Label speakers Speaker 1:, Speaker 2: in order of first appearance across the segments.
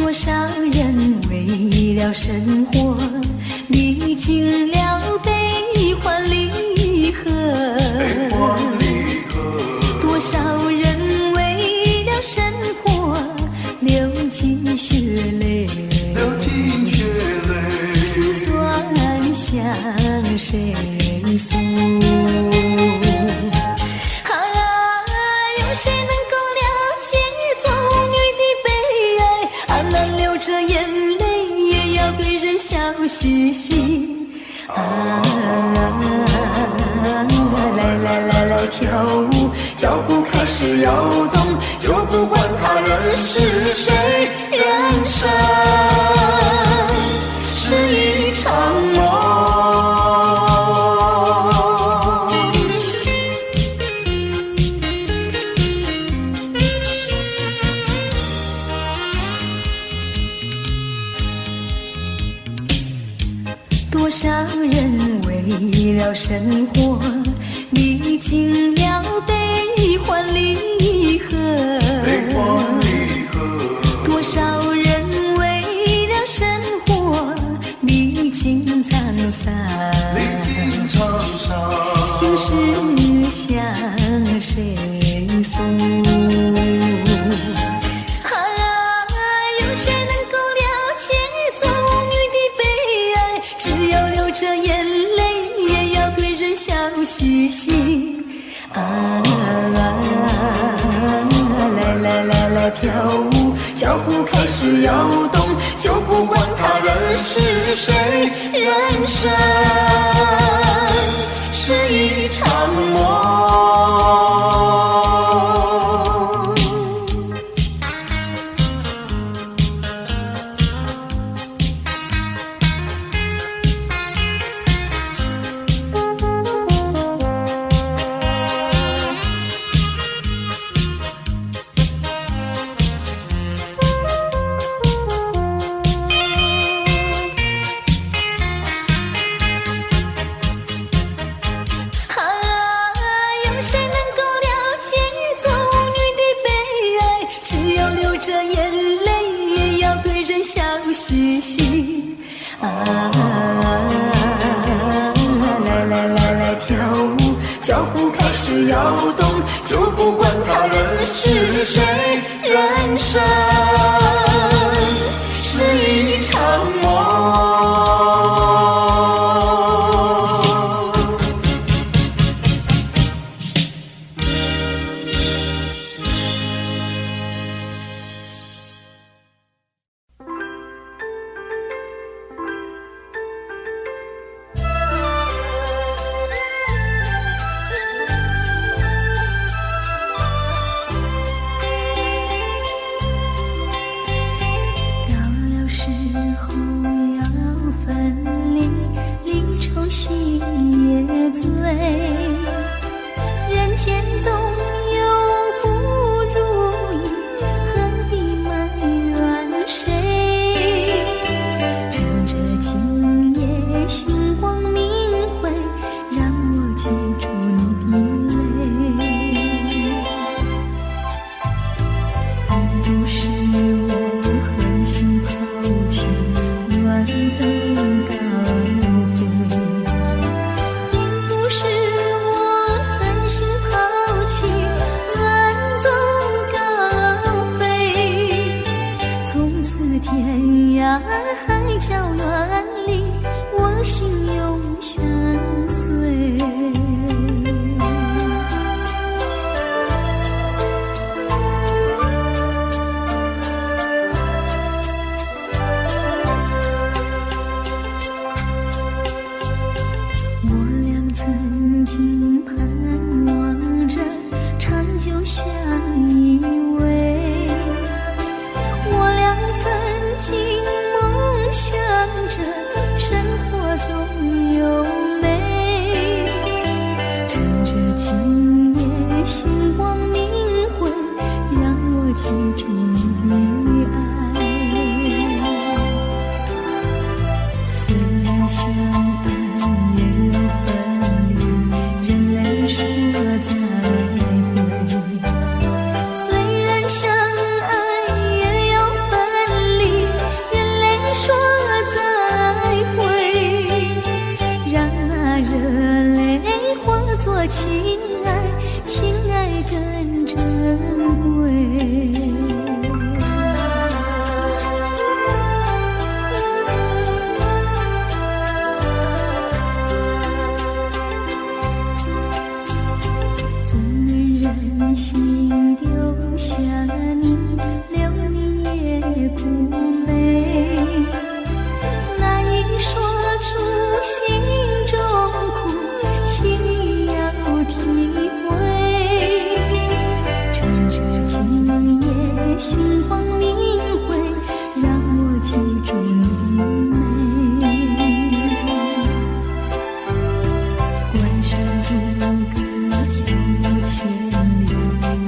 Speaker 1: 多少人为了生活历经了悲欢离合，多少人为了生活流尽血泪，心酸向谁诉？有谁能够了解做女的悲哀？安然流着眼泪，也要对人笑嘻嘻。来跳舞，脚步开始摇动，就不管他人是谁，人生是一场梦。多少人为了生活历经了悲欢离合，多少人为了生活历经沧桑，心事向谁诉？有谁能够了解做女的悲哀？只要流着眼泪，也要对人笑嘻嘻。来跳舞，脚步开始摇动，就不管他人是谁，人生是一场梦。嘻嘻，来跳舞，脚步开始摇动，就不管他人是谁，人生是一场梦。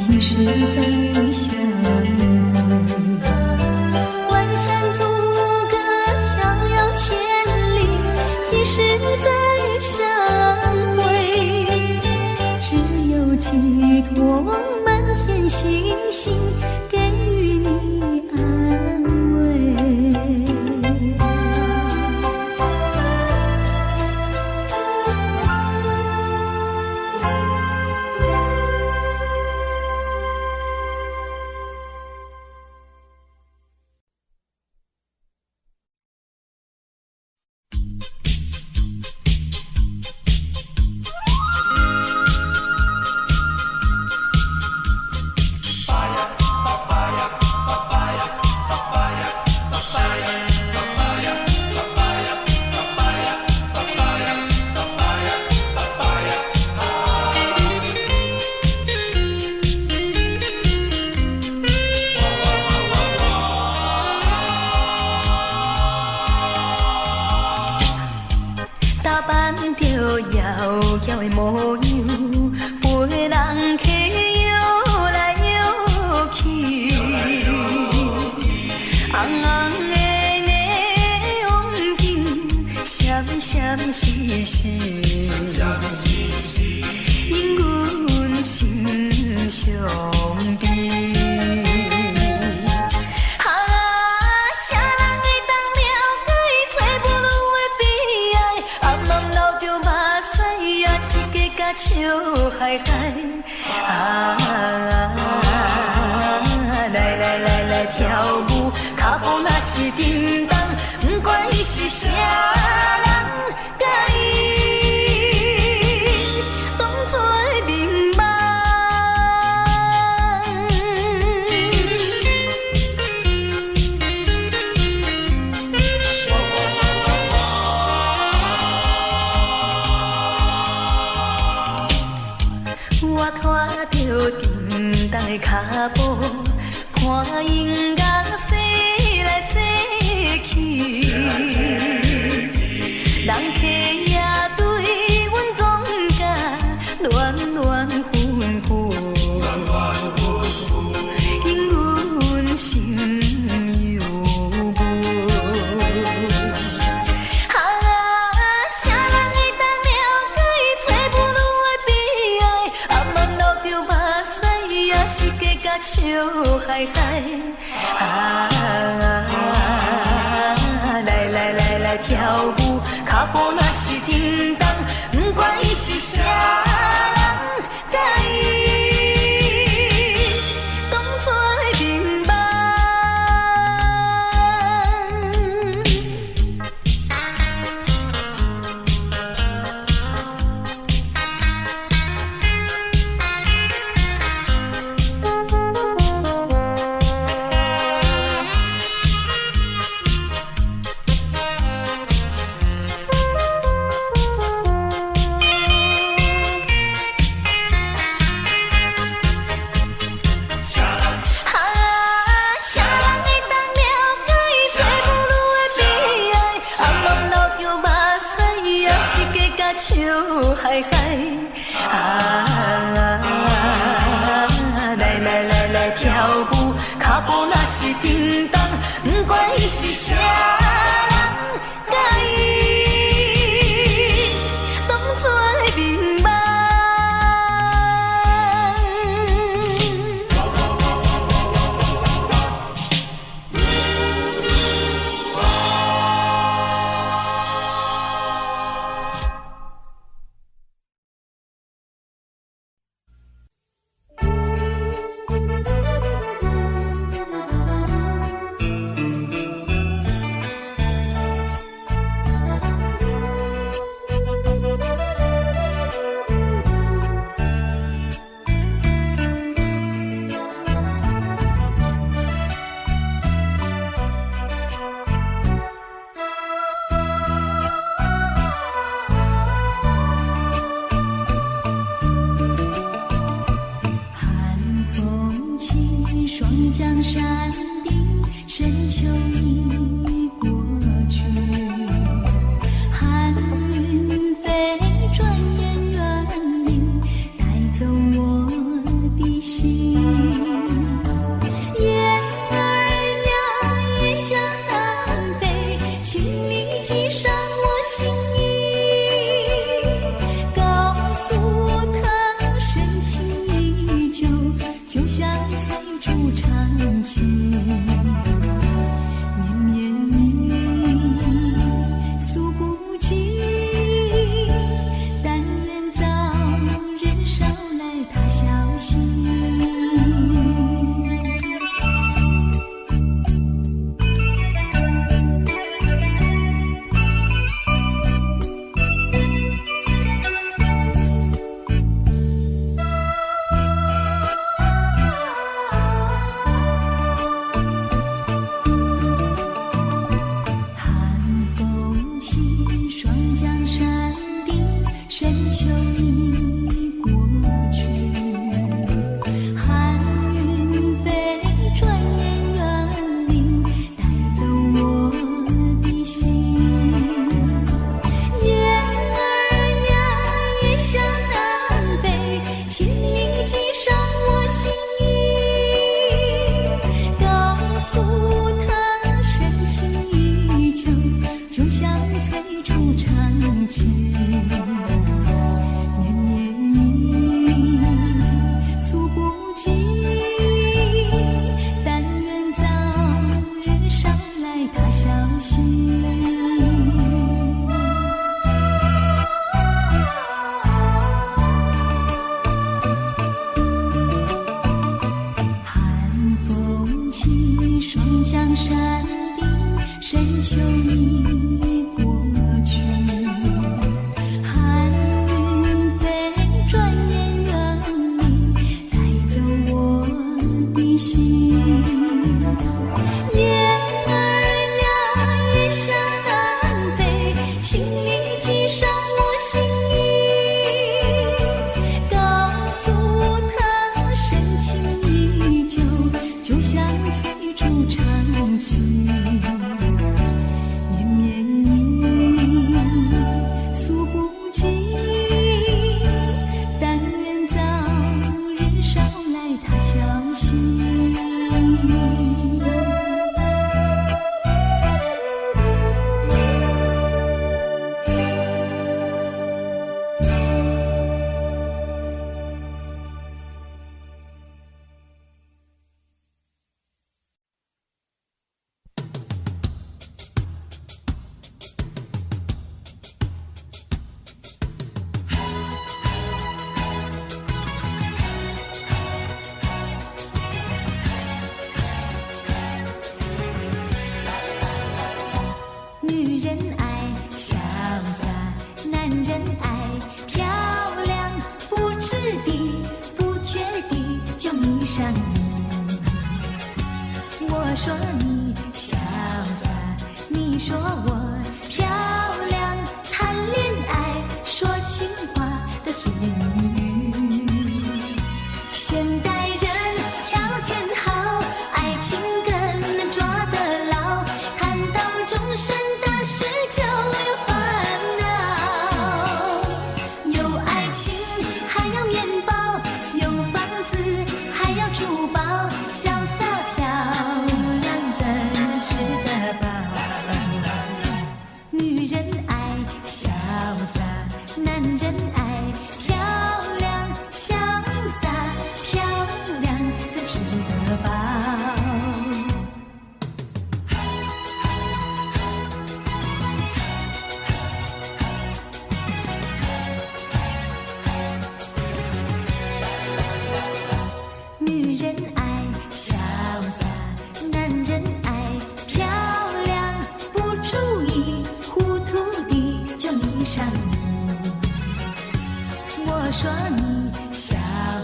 Speaker 1: 几时再相会？关山阻隔迢遥千里，几时再相会？只有寄托满天星星，给予你安慰。江山的深秋已过去，寒云飞，转眼远离，带走我的心。催促长情，绵绵意诉不尽，但愿早日捎来他消息。深秋已过去，寒云飞，转眼远离，带走我的心。雁儿呀，也向南飞，请你寄上我心意，告诉他深情依旧，就像催促长情。江山顶，深秋已过去，寒云飞，转眼远离，带走我的心。雁儿呀，也向南飞，请你寄上我心意，告诉他深情依旧，就像催促长情，绵绵意诉不尽，但愿早日捎来他消息。女人爱潇洒，男人爱漂亮，不知地不觉地就迷上你。我说你潇洒，你说我漂亮，谈恋爱说情话的甜言蜜语。现代人条件好，爱情更抓得牢，看到终身事就有烦恼，有爱情还要面包，有房子还要珠宝，潇洒漂亮怎能吃得饱？女人爱潇洒，男人爱漂亮，潇洒漂亮怎吃得饱？女人爱潇洒，男人爱漂亮，不注意糊涂地就迷上你。我说你潇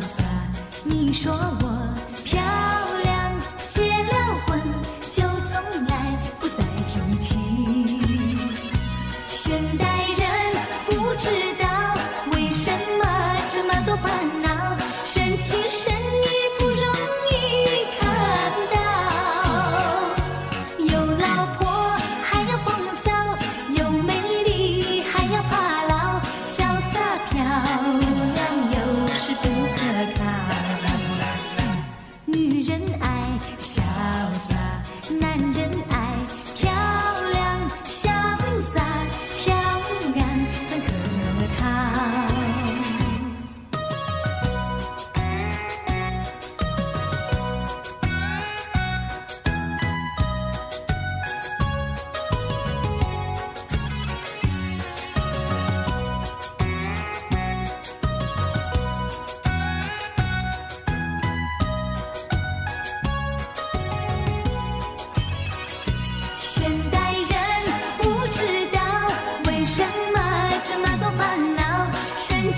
Speaker 1: 洒，你说我漂亮，结了婚就从来不再提起。现代人不知道为什么这么多烦恼，深情深意不容易看到，有老婆还要风骚，有美丽还要怕老，潇洒漂亮有时不可靠。女人爱潇洒，男人爱漂亮，潇洒漂亮怎可靠？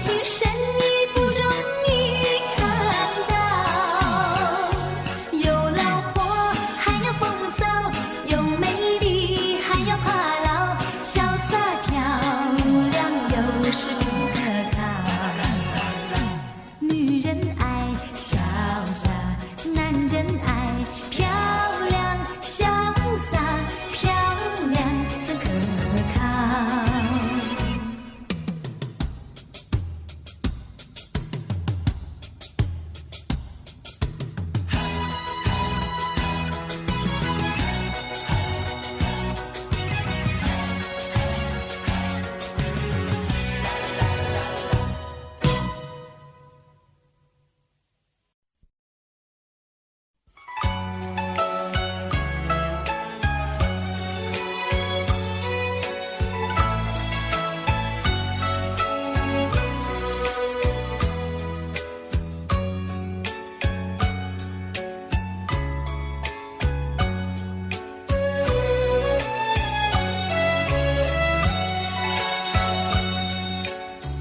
Speaker 1: 情深意不容易看到，有老婆还要风骚，有美丽还要怕老，潇洒漂亮又是不可靠。女人爱潇洒，男人爱漂亮，潇洒漂亮怎可靠？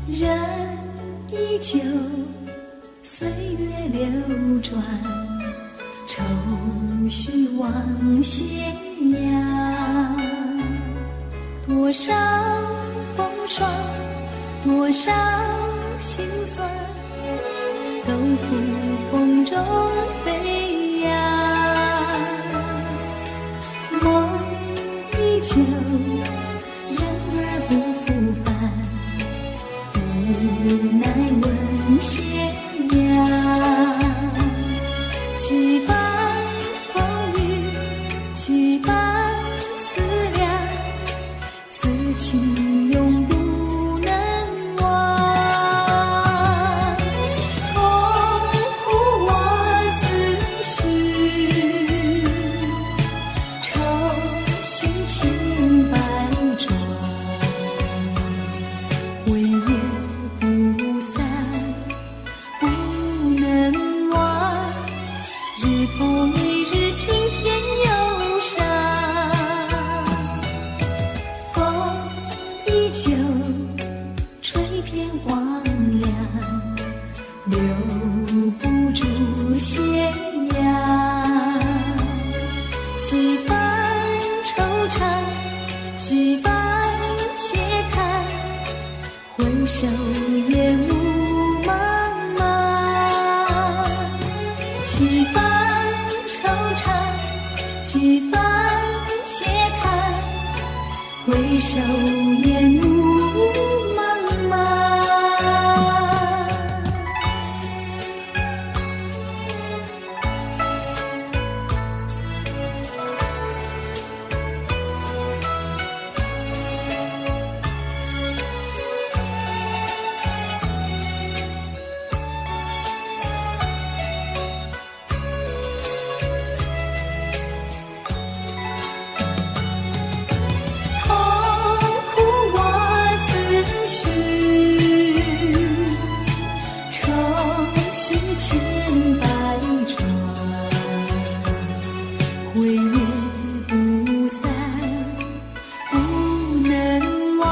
Speaker 1: 人依旧，岁月流转，愁绪往斜阳。多少风霜，多少心酸，都付风中飞扬。梦依旧，人儿不复返，无奈问斜阳。几番风雨，几番思量，此情永不能忘。痛苦我自诩，愁绪千百转，唯愿不散，不能忘。日复一日，听天忧伤。风依旧，吹遍荒凉，留不住斜阳。几番惆怅，几番嗟叹，回首烟雾茫茫。几番惆怅，几番嗟叹，回首烟雾茫茫。痛苦我自诩，愁绪千百转，回月不散，不能忘。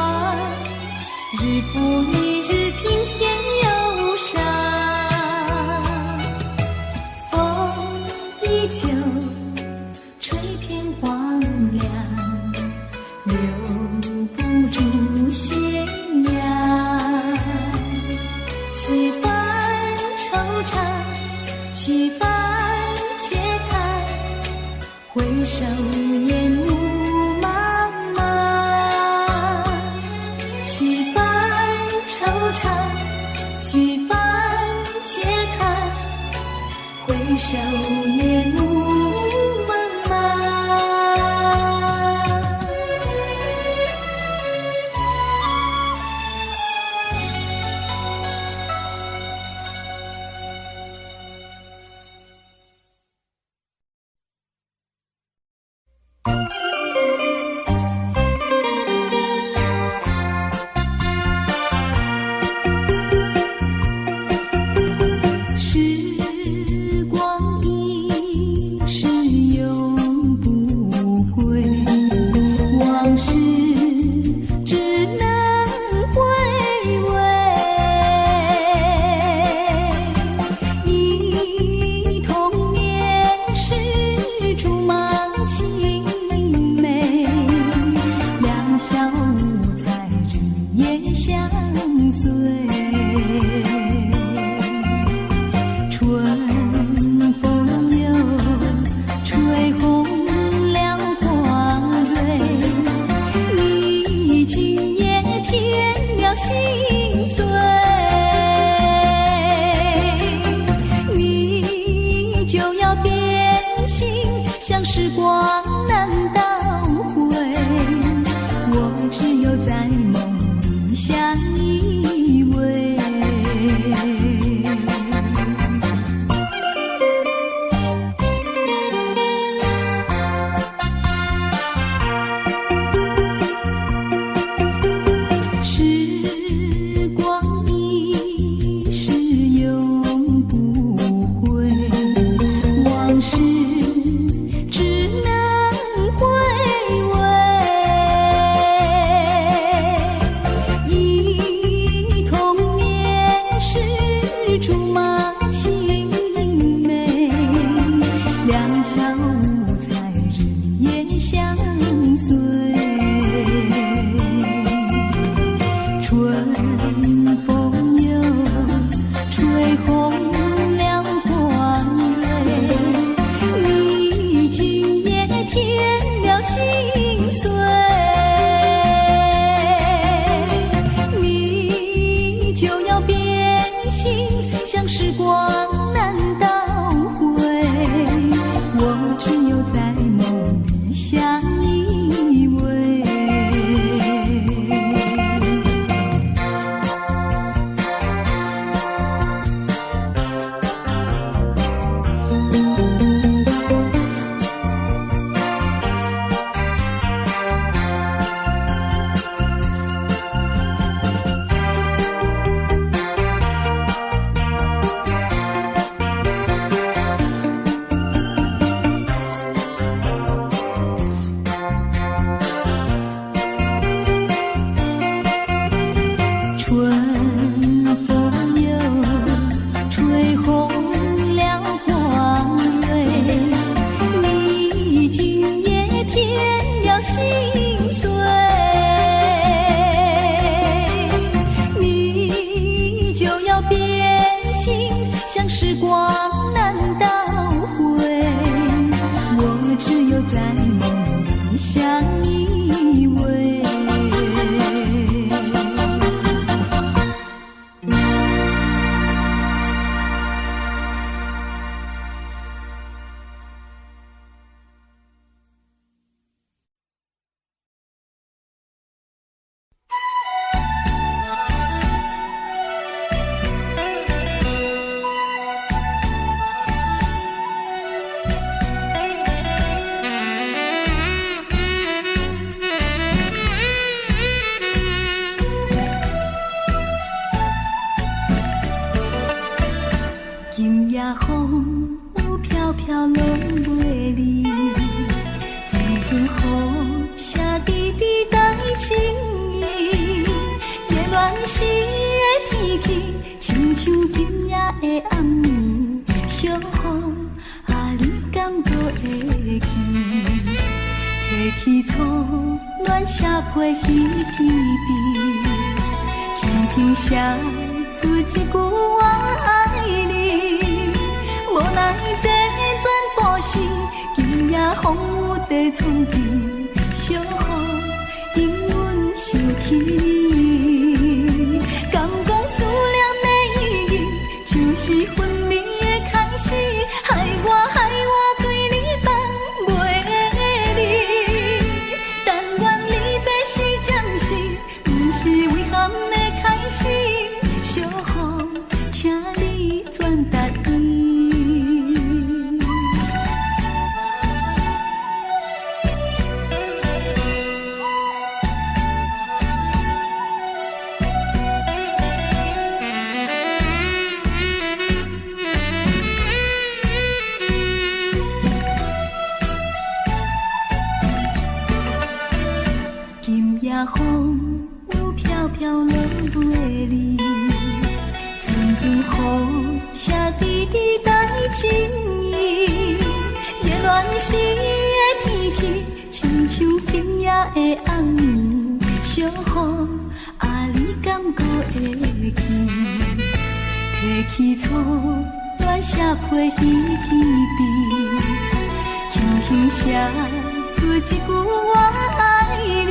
Speaker 1: 日复一日，听天忧伤。风依旧，吹遍荒凉，留不住斜阳。几番惆怅，几番嗟叹，回首烟雾茫茫。几番惆怅，几番嗟叹，回首烟雾茫茫。时光一心，像时光难倒回。我只有在梦里相依偎。时光一逝永不回，往事只能回味。忆童年时竹马青梅，两小无猜日夜相随。春风又吹红了花蕊，你今夜添了心碎。你就要变心，像时光难倒回。我只有在梦里相依偎。春风又吹红了花蕊，你今夜添了心碎。你就要变心，像时光难倒回。我只有在梦里相依偎。今夜风有飘飘拢袂离，阵阵雨写滴滴带情意。热恋时的天气，亲像今夜的暗暝，小雨你敢搁会记？提起初恋写批稀稀微，轻轻写出一句我爱你。无奈这全部是今夜风雨地藏起，小雨因阮想起你。敢讲思念的意义，就是分离的开始，害我对你放袂离。但愿离别是暂时，不是遗憾的开始。小雨，请你转达伊。今夜风有飘飘拢袂离，阵阵雨写滴滴带情意。热恋时的天气，亲像今夜的暗暝，小雨你敢搁会记？提起初恋写批稀稀微，轻轻写出一句我爱你。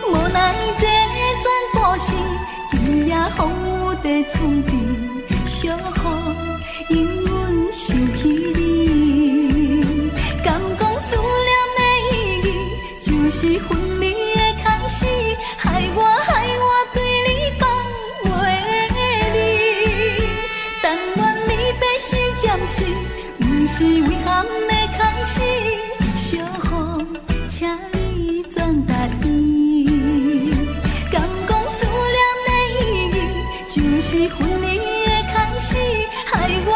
Speaker 1: 无奈这全部是今夜风雨地藏起，小雨因阮想起你。含的开始，小雨请你转达伊。敢讲思念的意义，就是分离的开始，害我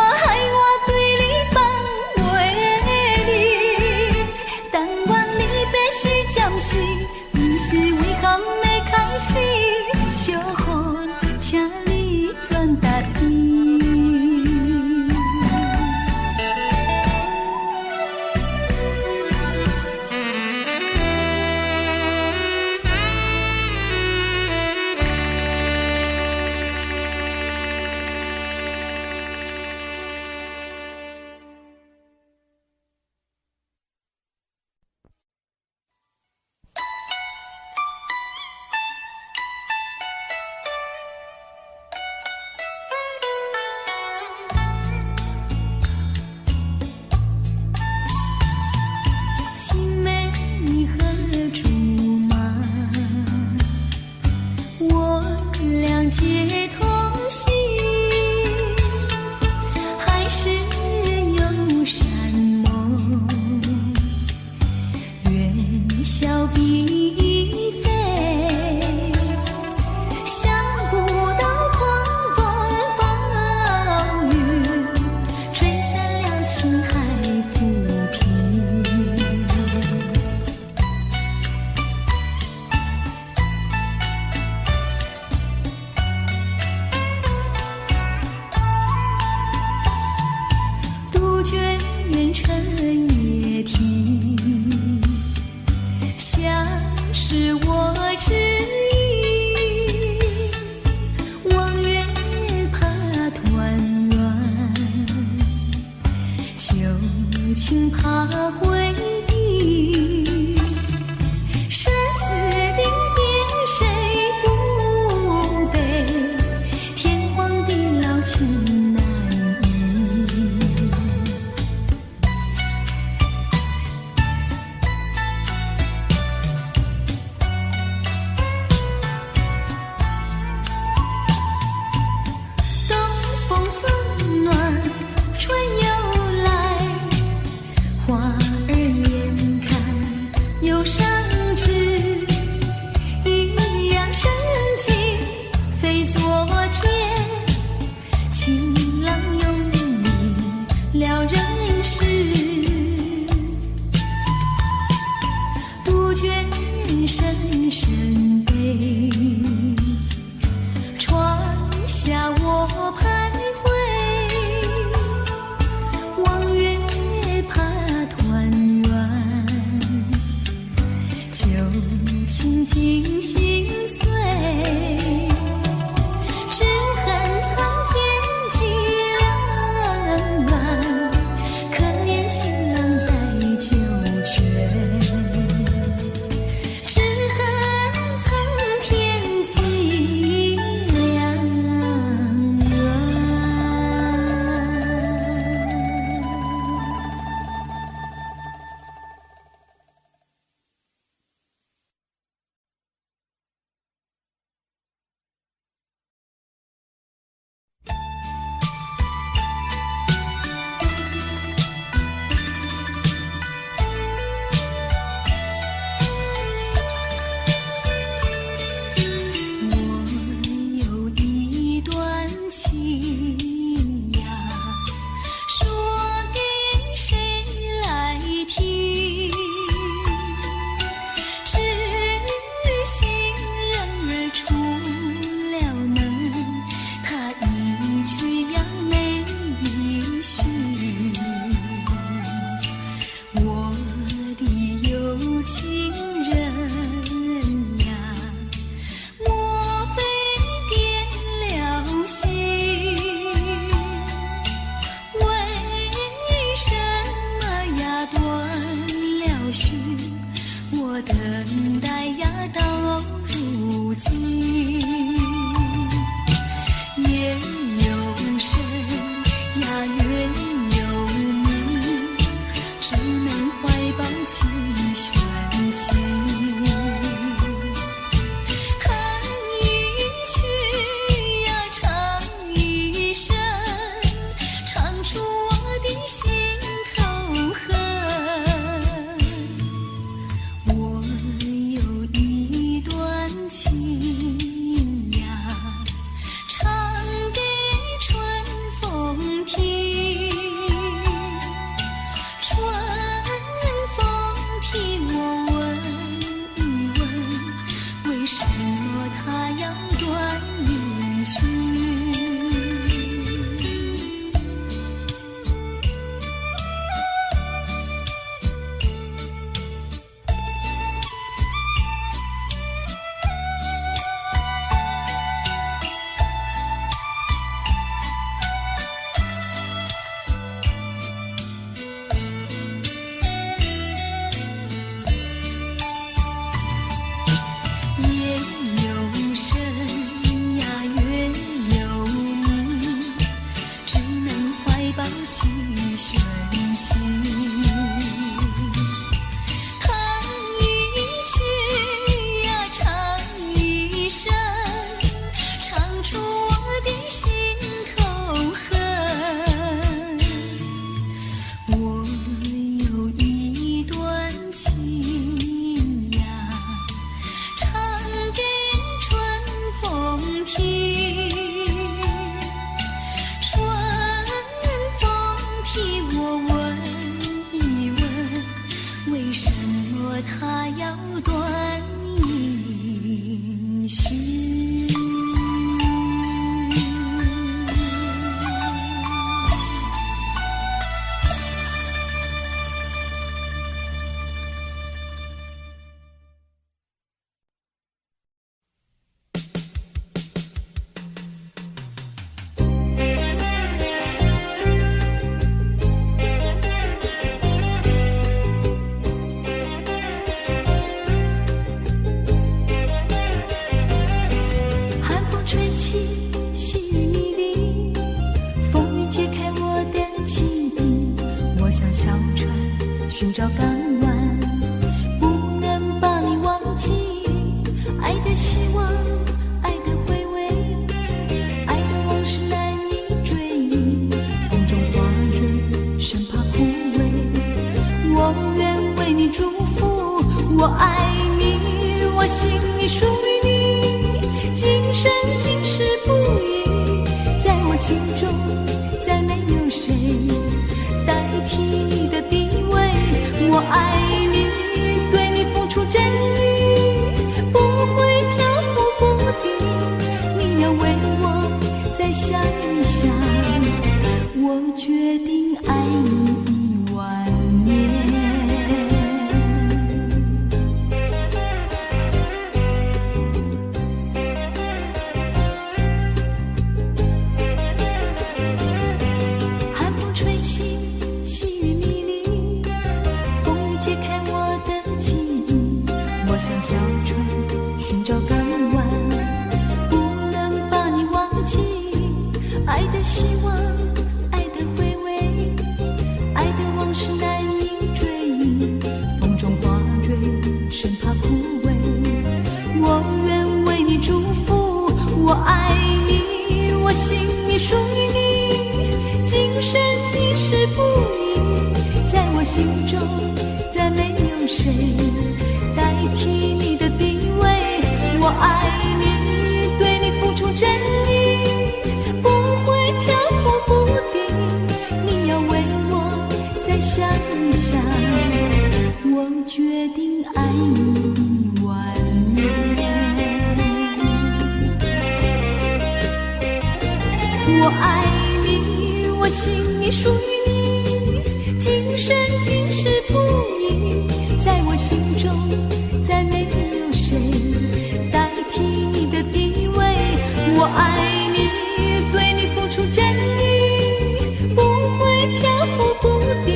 Speaker 1: 对你放袂离。但愿你必须暂时，不是遗憾的开始，小雨请你转达伊。小船寻找港湾，不能把你忘记。爱的希望，爱的回味，爱的往事难以追忆。风中花蕊，生怕枯萎。我愿为你祝福，我爱你，我心里属于你，今生今世不移。在我心中，再没有谁代替你的地位。我爱你，对你付出真意，不会漂浮不定。你要为我再想一想，我决定爱你1万年。寒风吹起，细雨迷离，风雨解开我的记忆。我像小船寻找港湾，不能把你忘记。爱的希望，爱的回味，爱的往事难以追忆。风中花蕊，生怕枯萎。我愿为你祝福，我爱你，我心里属于你，今生今世不移。在我心中，再没有谁代替你的地位。我爱你，对你付出真意，不会漂浮不定。你要为我再想一想，我决定爱你1万年。我爱你，我心里属于你，今生今世不移。在我心中，再没有谁代替你的地位。我爱你，对你付出真意，不会漂浮不定。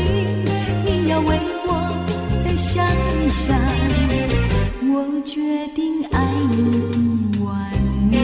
Speaker 1: 你要为我再想一想，我决定爱你1万年。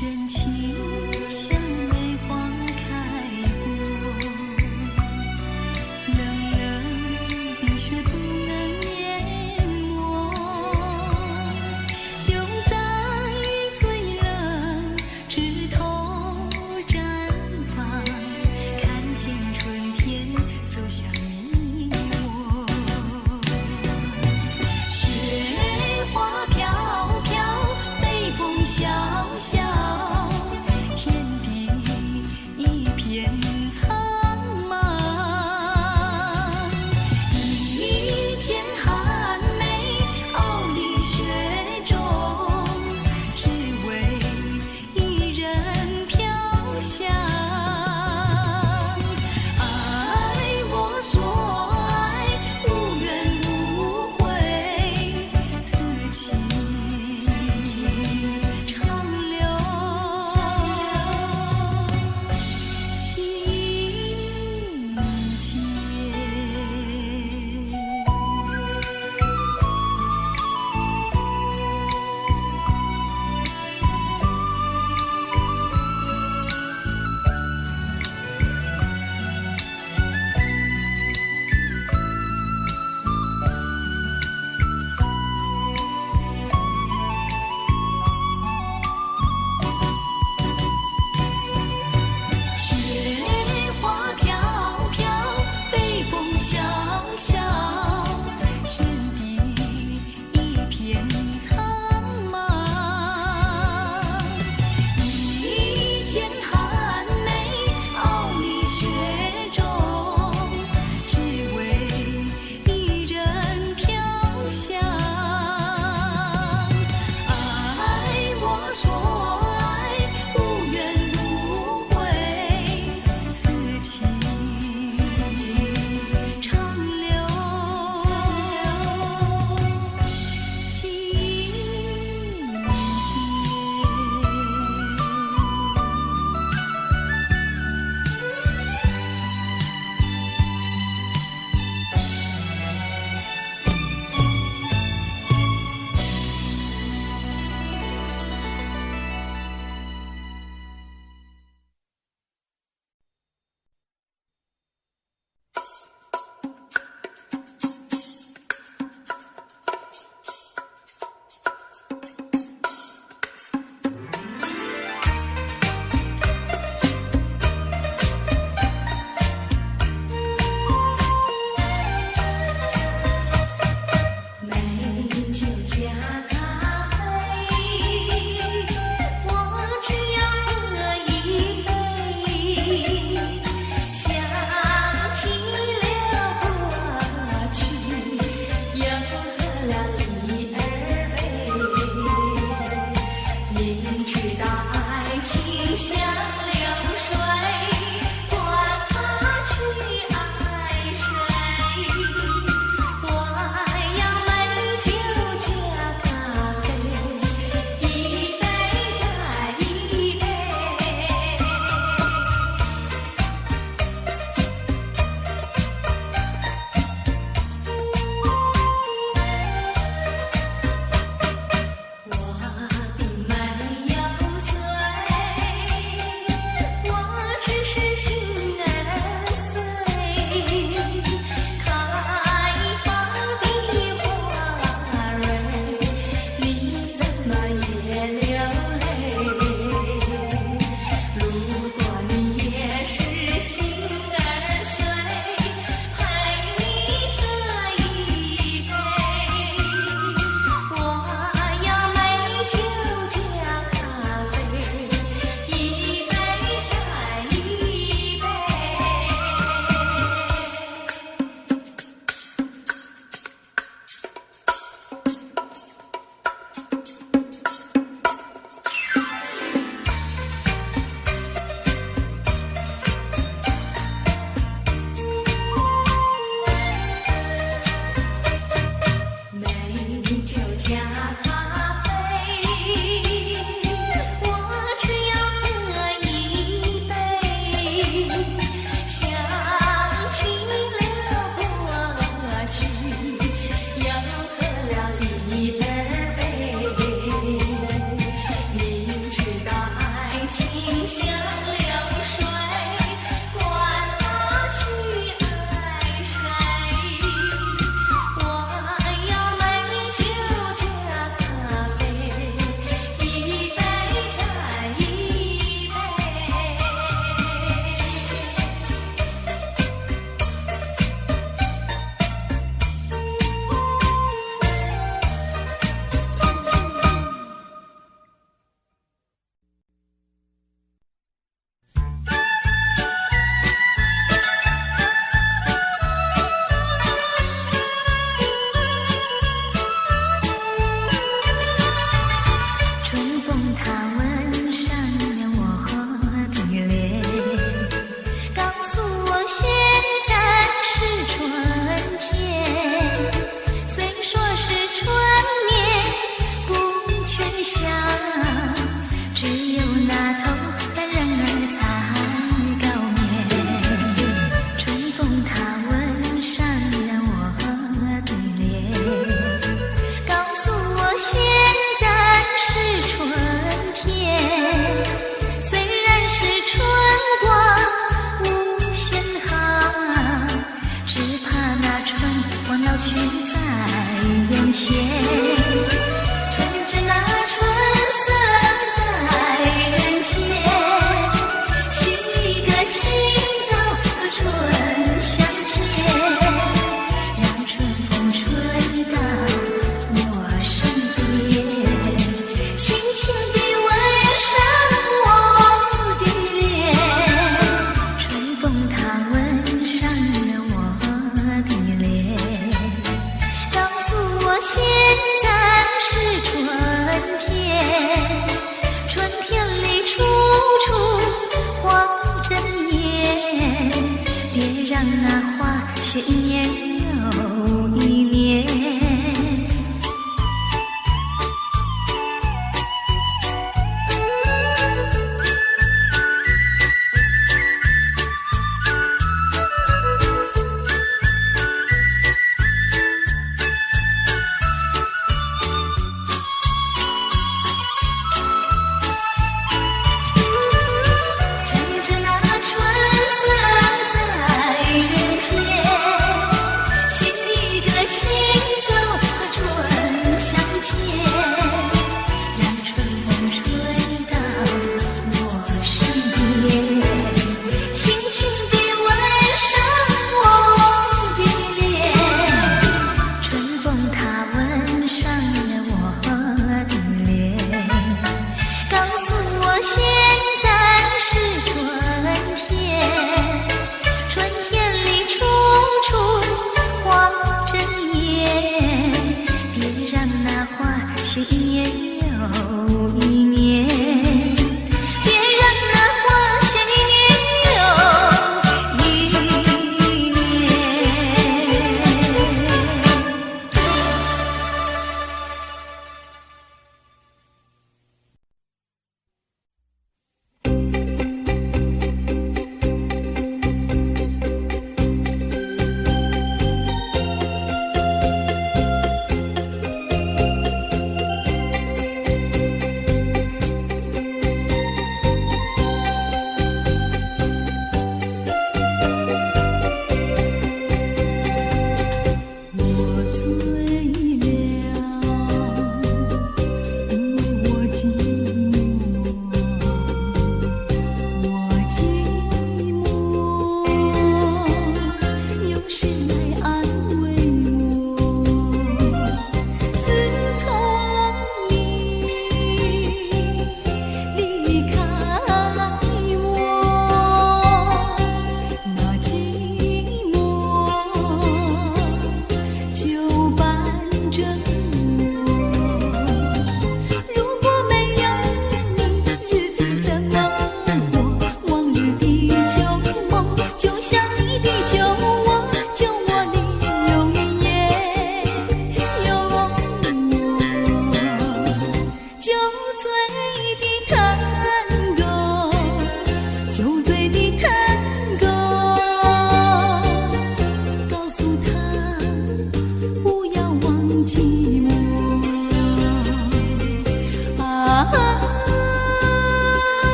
Speaker 1: 真情像梅花开过，冷冷冰雪不能淹没，就在最冷枝头绽放，看见春天走向你我。雪花飘飘，北风萧萧，天地一片苍茫。一剑寒梅，傲立雪中，只为一人飘香。爱我所爱，无怨无悔，此情长留心间。雪花飘飘，北风萧萧，天地一片苍茫。一剑寒梅，傲立雪中，只为一人飘香。爱我所爱，无怨无悔，此情长留心间。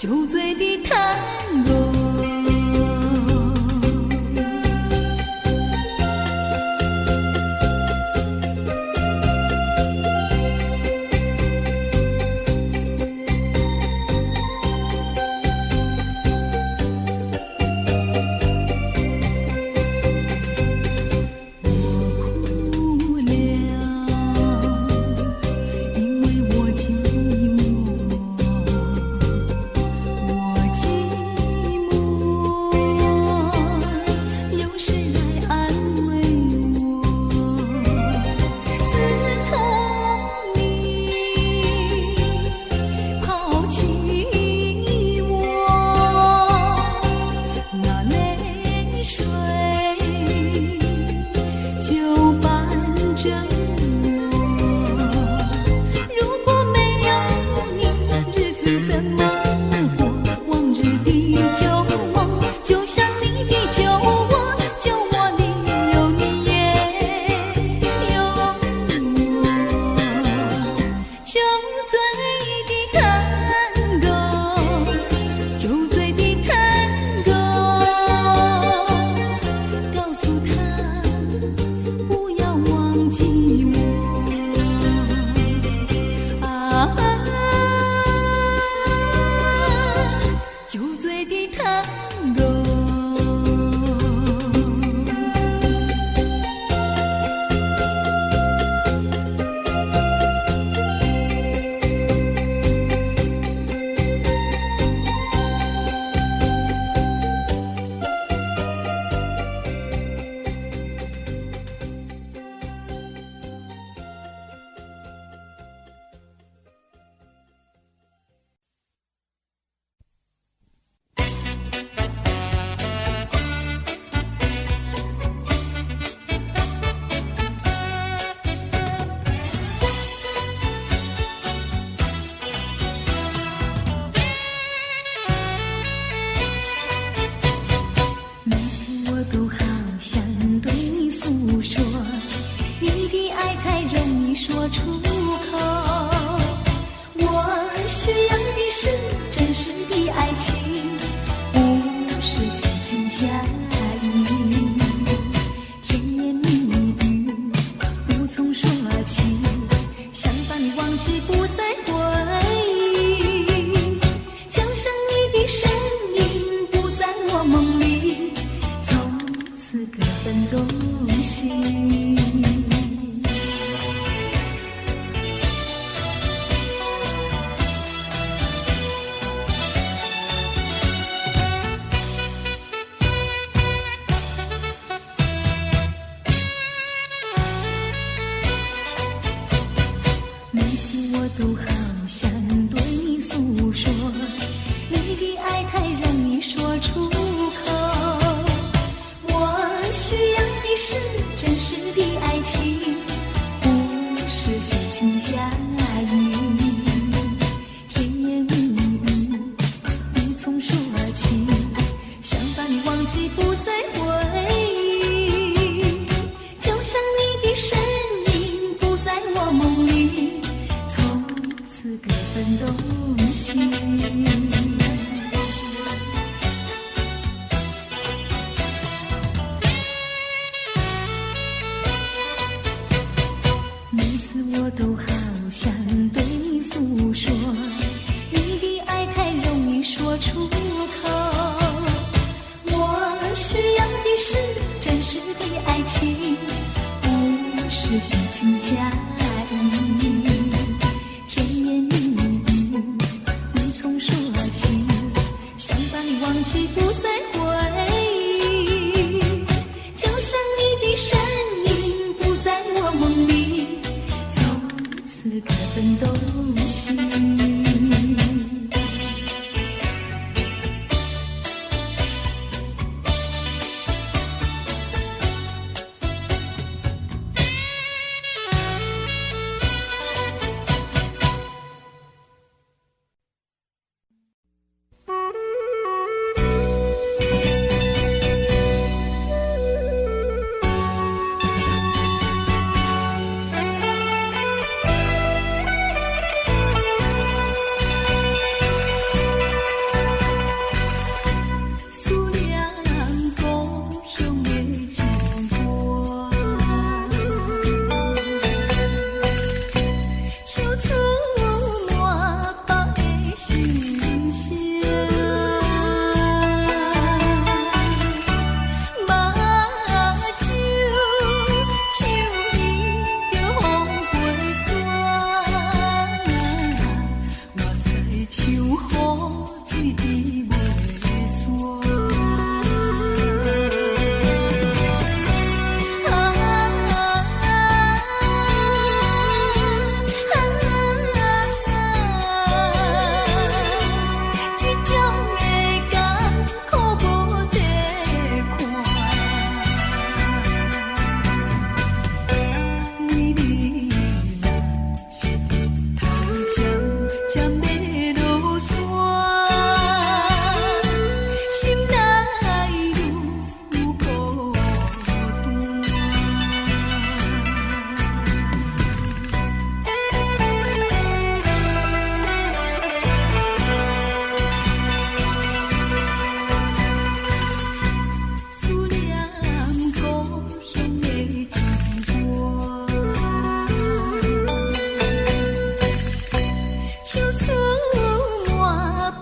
Speaker 1: 酒醉的探戈。手出满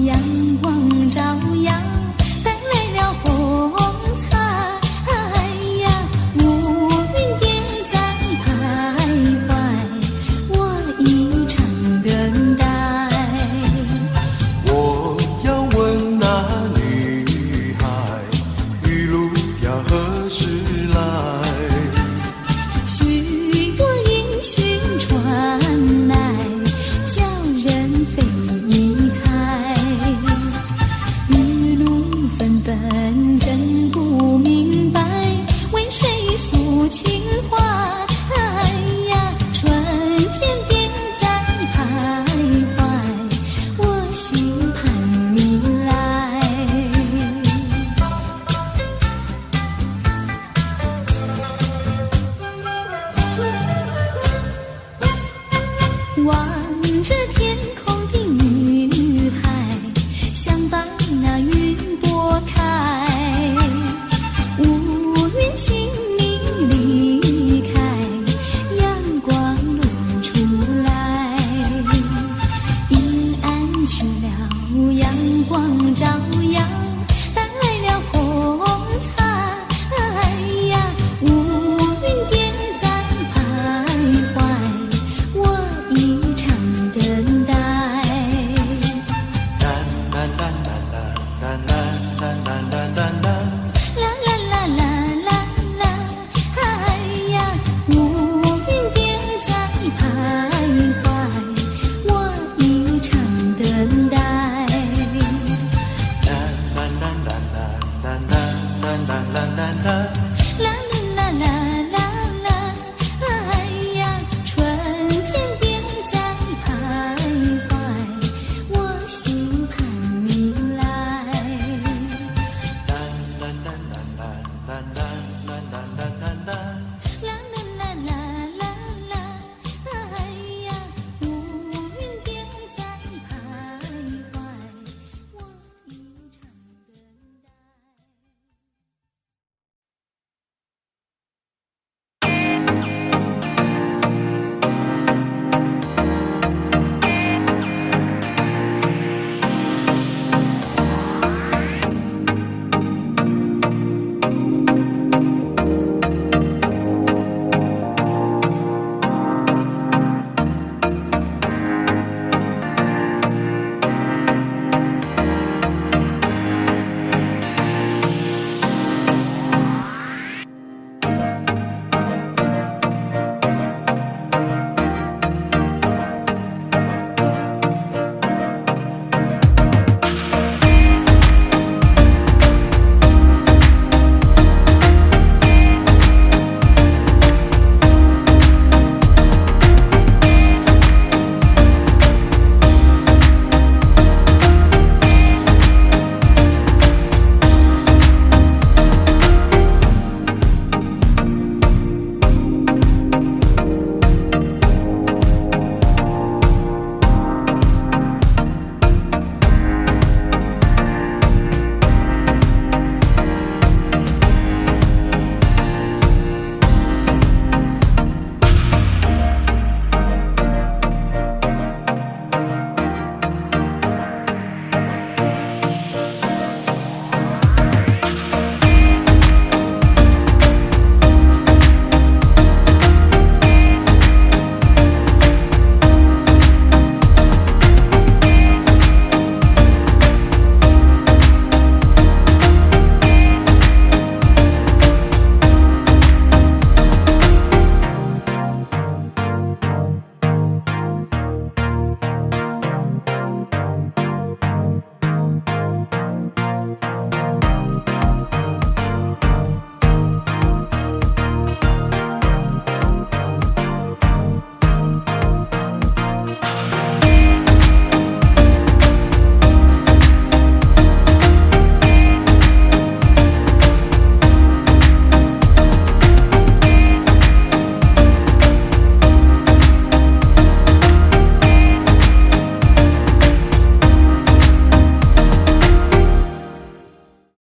Speaker 1: 阳光照耀，带来了风采呀，乌云便在徘徊，我一场等待。
Speaker 2: 我要问那女孩，雨露要何时来？
Speaker 1: 许多音讯传来，叫人非疑猜。雨露纷纷，真不明白，为谁诉情怀呀？春天便在徘徊，我心徘